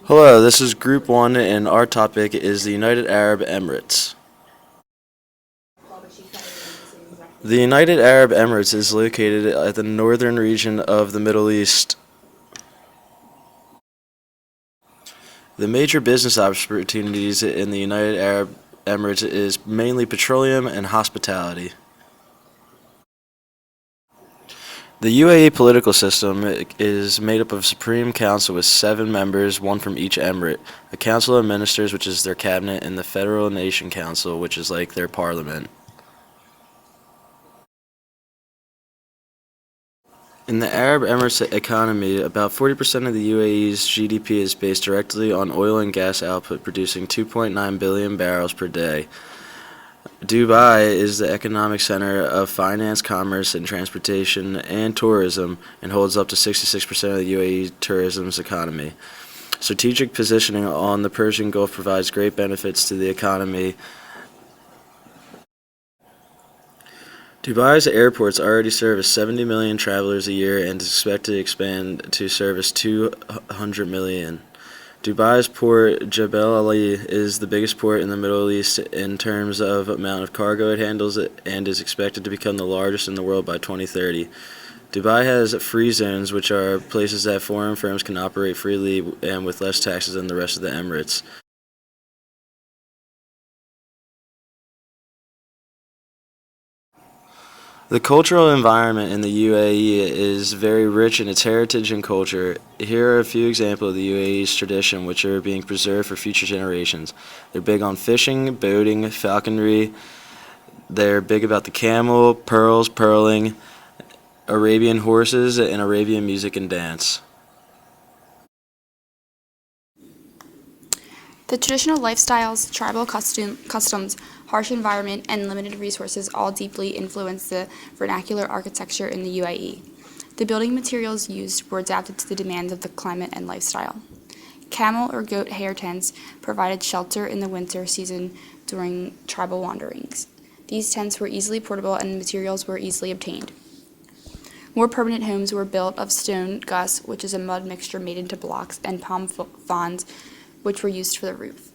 Hello, this is Group 1 and our topic is the United Arab Emirates. The United Arab Emirates is located at the northern region of the Middle East. The major business opportunities in the United Arab Emirates is mainly petroleum and hospitality. The UAE political system is made up of a Supreme Council with 7 members, one from each emirate, a Council of Ministers, which is their cabinet, and the Federal Nation Council, which is like their parliament. In the Arab Emirates economy, about 40% of the UAE's GDP is based directly on oil and gas output, producing 2.9 billion barrels per day. Dubai is the economic center of finance, commerce, and transportation and tourism, and holds up to 66% of the UAE tourism's economy. Strategic positioning on the Persian Gulf provides great benefits to the economy. Dubai's airports already service 70 million travelers a year and is expected to expand to service 200 million. Dubai's port, Jebel Ali, is the biggest port in the Middle East in terms of amount of cargo it handles and is expected to become the largest in the world by 2030. Dubai has free zones, which are places that foreign firms can operate freely and with less taxes than the rest of the Emirates. The cultural environment in the UAE is very rich in its heritage and culture. Here are a few examples of the UAE's tradition, which are being preserved for future generations. They're big on fishing, boating, falconry. They're big about the camel, pearls, pearling, Arabian horses, and Arabian music and dance. The traditional lifestyles, tribal customs, harsh environment, and limited resources all deeply influence the vernacular architecture in the UAE. The building materials used were adapted to the demands of the climate and lifestyle. Camel or goat hair tents provided shelter in the winter season during tribal wanderings. These tents were easily portable and materials were easily obtained. More permanent homes were built of stone gus, which is a mud mixture made into blocks, and palm fronds, which were used for the roof.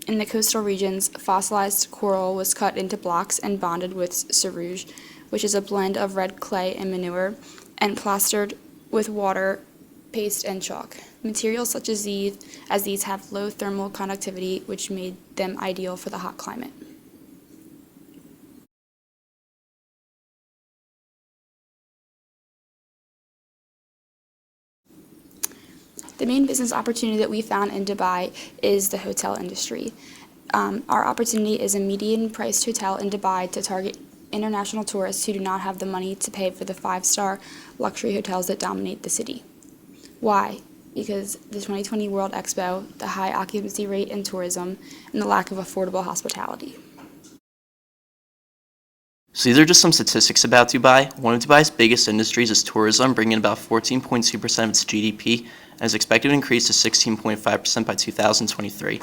In the coastal regions, fossilized coral was cut into blocks and bonded with sarouge, which is a blend of red clay and manure, and plastered with water, paste, and chalk. Materials such as these have low thermal conductivity, which made them ideal for the hot climate. The main business opportunity that we found in Dubai is the hotel industry. Our opportunity is a median-priced hotel in Dubai to target international tourists who do not have the money to pay for the 5-star luxury hotels that dominate the city. Why? Because the 2020 World Expo, the high occupancy rate in tourism, and the lack of affordable hospitality. So these are just some statistics about Dubai. One of Dubai's biggest industries is tourism, bringing in about 14.2% of its GDP, and is expected to increase to 16.5% by 2023.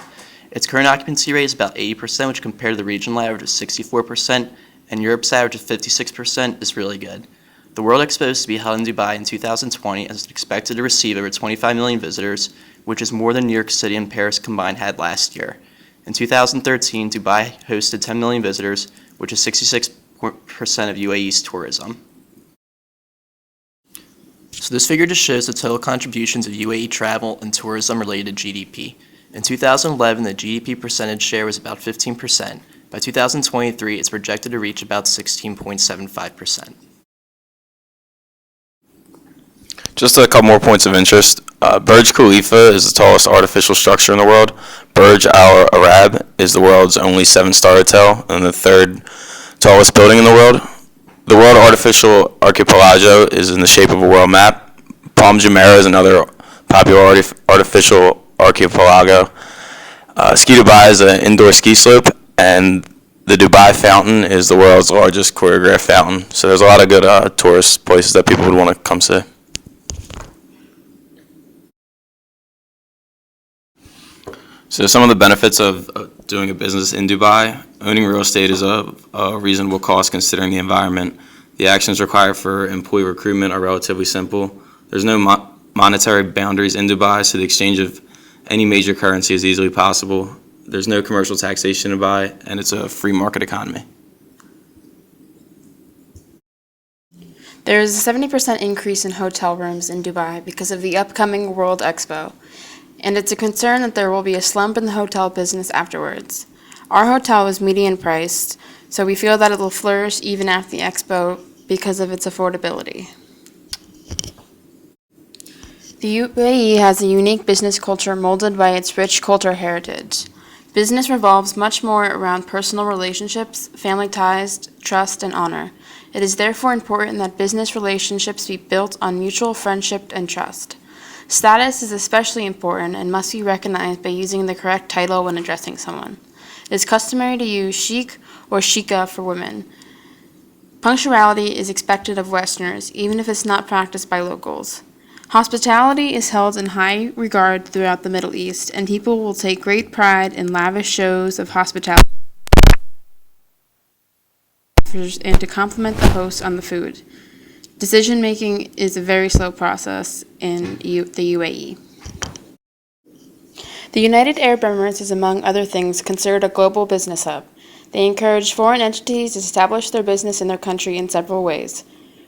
Its current occupancy rate is about 80%, which compared to the regional average of 64%, and Europe's average of 56% is really good. The World Expo is to be held in Dubai in 2020 and is expected to receive over 25 million visitors, which is more than New York City and Paris combined had last year. In 2013, Dubai hosted 10 million visitors, which is 66% of UAE's tourism. So this figure just shows the total contributions of UAE travel and tourism related to GDP. In 2011, the GDP percentage share was about 15%. By 2023, it's projected to reach about 16.75%. Just a couple more points of interest. Burj Khalifa is the tallest artificial structure in the world. Burj Al Arab is the world's only 7-star hotel and the 3rd tallest building in the world. The World Artificial Archipelago is in the shape of a world map. Palm Jumeirah is another popular artificial archipelago. Ski Dubai is an indoor ski slope, and the Dubai Fountain is the world's largest choreographed fountain. So there's a lot of good tourist places that people would want to come see. So some of the benefits of doing a business in Dubai: owning real estate is a reasonable cost considering the environment. The actions required for employee recruitment are relatively simple. There's no monetary boundaries in Dubai, so the exchange of Any major currency is easily possible. There's no commercial taxation to Dubai, and it's a free market economy. There is a 70% increase in hotel rooms in Dubai because of the upcoming World Expo, and it's a concern that there will be a slump in the hotel business afterwards. Our hotel is median priced, so we feel that it will flourish even after the expo because of its affordability. The UAE has a unique business culture molded by its rich cultural heritage. Business revolves much more around personal relationships, family ties, trust, and honor. It is therefore important that business relationships be built on mutual friendship and trust. Status is especially important and must be recognized by using the correct title when addressing someone. It is customary to use sheikh or shika for women. Punctuality is expected of Westerners, even if it's not practiced by locals. Hospitality is held in high regard throughout the Middle East, and people will take great pride in lavish shows of hospitality and to compliment the host on the food. Decision-making is a very slow process in the UAE. The United Arab Emirates is, among other things, considered a global business hub. They encourage foreign entities to establish their business in their country in several ways.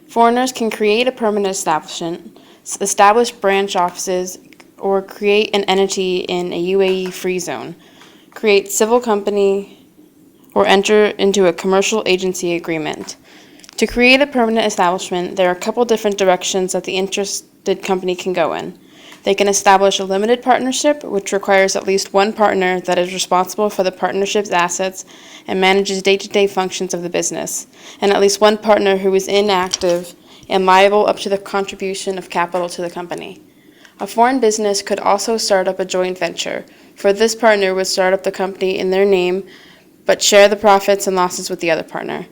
Foreigners can create a permanent establishment, establish branch offices, or create an entity in a UAE free zone, create civil company, or enter into a commercial agency agreement. To create a permanent establishment, there are a couple different directions that the interested company can go in. They can establish a limited partnership, which requires at least one partner that is responsible for the partnership's assets and manages day-to-day functions of the business, and at least one partner who is inactive and liable up to the contribution of capital to the company. A foreign business could also start up a joint venture, for this partner would start up the company in their name, but share the profits and losses with the other partner.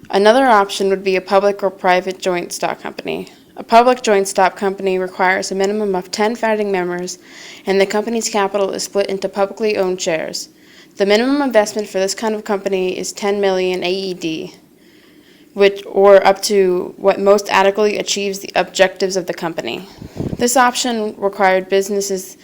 Another option would be a public or private joint stock company. A public joint stock company requires a minimum of 10 founding members, and the company's capital is split into publicly owned shares. The minimum investment for this kind of company is 10 million AED, or up to what most adequately achieves the objectives of the company. This option required businesses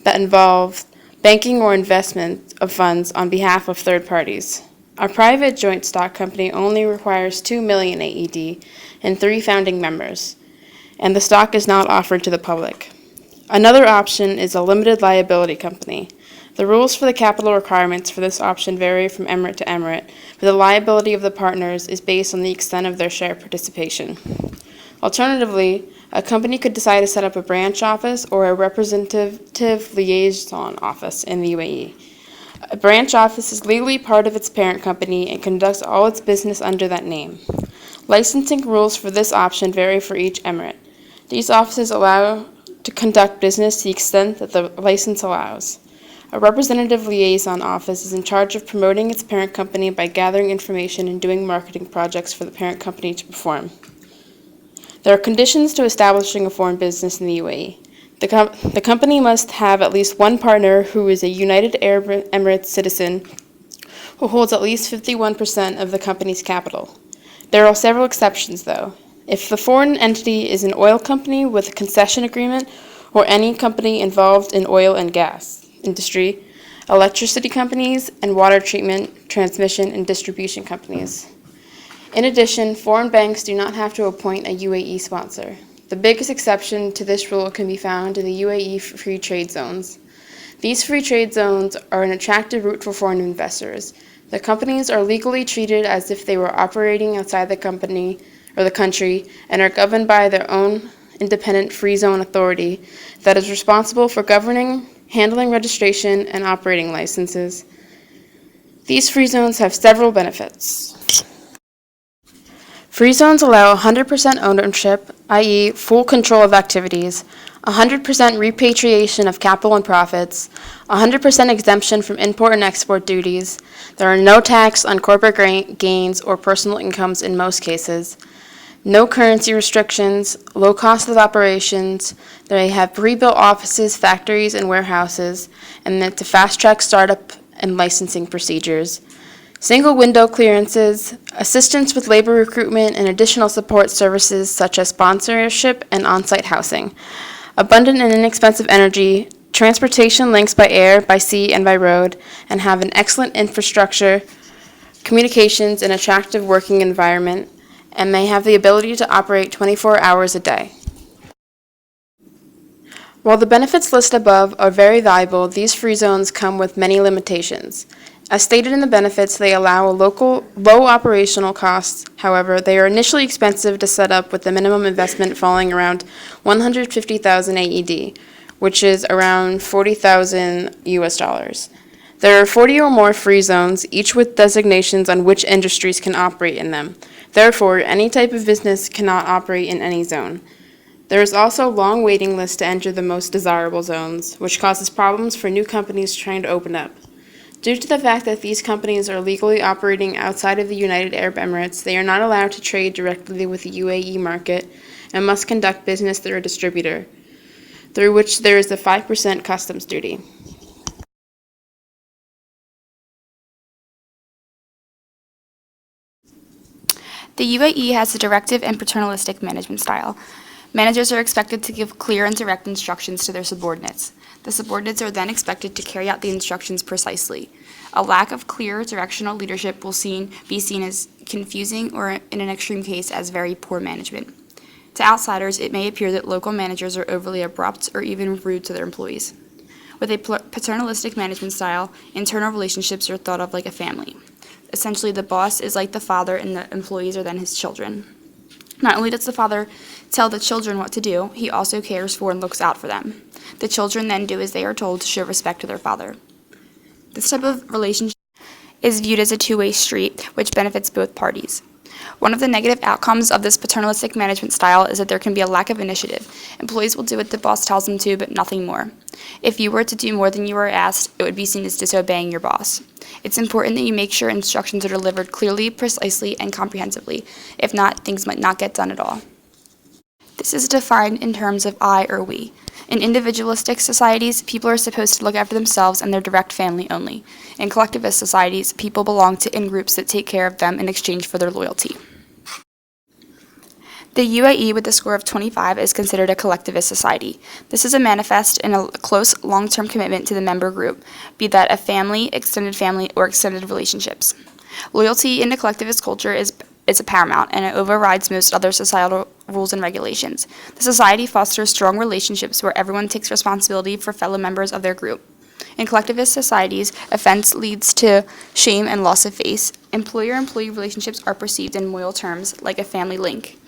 that involve banking or investment of funds on behalf of third parties. A private joint stock company only requires 2 million AED and 3 founding members, and the stock is not offered to the public. Another option is a limited liability company. The rules for the capital requirements for this option vary from emirate to emirate, but the liability of the partners is based on the extent of their share participation. Alternatively, a company could decide to set up a branch office or a representative liaison office in the UAE. A branch office is legally part of its parent company and conducts all its business under that name. Licensing rules for this option vary for each emirate. These offices allow to conduct business to the extent that the license allows. A representative liaison office is in charge of promoting its parent company by gathering information and doing marketing projects for the parent company to perform. There are conditions to establishing a foreign business in the UAE. The company must have at least one partner who is a United Arab Emirates citizen who holds at least 51% of the company's capital. There are several exceptions, though. If the foreign entity is an oil company with a concession agreement or any company involved in oil and gas industry, electricity companies, and water treatment, transmission, and distribution companies. In addition, foreign banks do not have to appoint a UAE sponsor. The biggest exception to this rule can be found in the UAE free trade zones. These free trade zones are an attractive route for foreign investors. The companies are legally treated as if they were operating outside the company or the country and are governed by their own independent free zone authority that is responsible for governing, handling registration, and operating licenses. These free zones have several benefits. Free zones allow 100% ownership, i.e. full control of activities, 100% repatriation of capital and profits, 100% exemption from import and export duties. There are no tax on corporate gains or personal incomes in most cases. No currency restrictions, low cost of operations. They have pre-built offices, factories, and warehouses, and to fast-track startup and licensing procedures. Single window clearances, assistance with labor recruitment, and additional support services such as sponsorship and on-site housing. Abundant and inexpensive energy, transportation links by air, by sea, and by road, and have an excellent infrastructure, communications, and attractive working environment, and may have the ability to operate 24 hours a day. While the benefits listed above are very valuable, these free zones come with many limitations. As stated in the benefits, they allow a low operational costs. However, they are initially expensive to set up, with the minimum investment falling around 150,000 AED, which is around 40,000 US dollars. There are 40 or more free zones, each with designations on which industries can operate in them. Therefore, any type of business cannot operate in any zone. There is also a long waiting list to enter the most desirable zones, which causes problems for new companies trying to open up. Due to the fact that these companies are legally operating outside of the United Arab Emirates, they are not allowed to trade directly with the UAE market and must conduct business through a distributor, through which there is a 5% customs duty. The UAE has a directive and paternalistic management style. Managers are expected to give clear and direct instructions to their subordinates. The subordinates are then expected to carry out the instructions precisely. A lack of clear directional leadership will be seen as confusing or, in an extreme case, as very poor management. To outsiders, it may appear that local managers are overly abrupt or even rude to their employees. With a paternalistic management style, internal relationships are thought of like a family. Essentially, the boss is like the father and the employees are then his children. Not only does the father tell the children what to do, he also cares for and looks out for them. The children then do as they are told to show respect to their father. This type of relationship is viewed as a two-way street, which benefits both parties. One of the negative outcomes of this paternalistic management style is that there can be a lack of initiative. Employees will do what the boss tells them to, but nothing more. If you were to do more than you were asked, it would be seen as disobeying your boss. It's important that you make sure instructions are delivered clearly, precisely, and comprehensively. If not, things might not get done at all. This is defined in terms of I or we. In individualistic societies, people are supposed to look after themselves and their direct family only. In collectivist societies, people belong to in-groups that take care of them in exchange for their loyalty. The UAE, with a score of 25, is considered a collectivist society. This is a manifest and a close, long-term commitment to the member group, be that a family, or extended relationships. Loyalty in a collectivist culture is a paramount, and it overrides most other societal rules and regulations. The society fosters strong relationships where everyone takes responsibility for fellow members of their group. In collectivist societies, offense leads to shame and loss of face. Employer-employee relationships are perceived in moral terms, like a family link.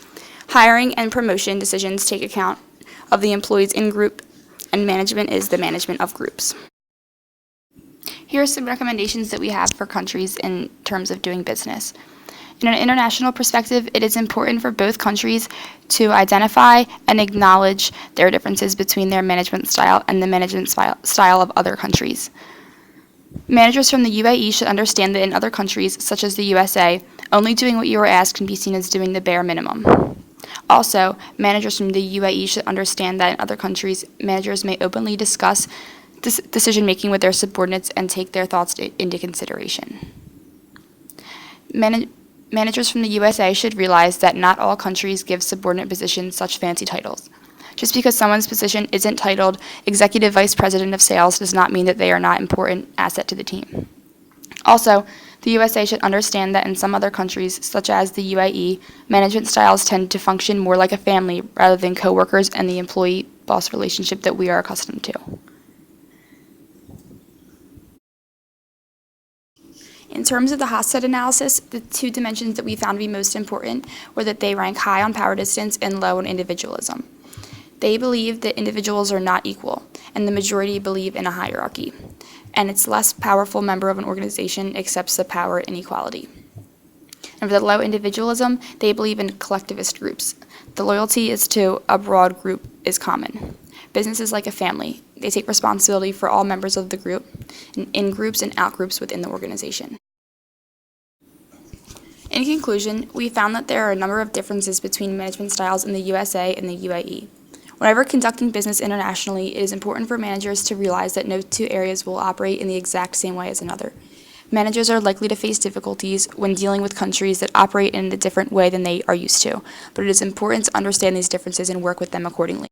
Hiring and promotion decisions take account of the employees in group, and management is the management of groups. Here are some recommendations that we have for countries in terms of doing business. In an international perspective, it is important for both countries to identify and acknowledge their differences between their management style and the management style of other countries. Managers from the UAE should understand that in other countries, such as the USA, only doing what you are asked can be seen as doing the bare minimum. Also, managers from the UAE should understand that in other countries, managers may openly discuss decision-making with their subordinates and take their thoughts into consideration. Managers from the USA should realize that not all countries give subordinate positions such fancy titles. Just because someone's position isn't titled Executive Vice President of Sales does not mean that they are not an important asset to the team. Also, the USA should understand that in some other countries, such as the UAE, management styles tend to function more like a family rather than co-workers and the employee-boss relationship that we are accustomed to. In terms of the Hofstede analysis, the two dimensions that we found to be most important were that they rank high on power distance and low on individualism. They believe that individuals are not equal, and the majority believe in a hierarchy, and its less powerful member of an organization accepts the power inequality. And for the low individualism, they believe in collectivist groups. The loyalty is to a broad group is common. Business is like a family. They take responsibility for all members of the group, and in groups and out groups within the organization. In conclusion, we found that there are a number of differences between management styles in the USA and the UAE. Whenever conducting business internationally, it is important for managers to realize that no two areas will operate in the exact same way as another. Managers are likely to face difficulties when dealing with countries that operate in a different way than they are used to, but it is important to understand these differences and work with them accordingly.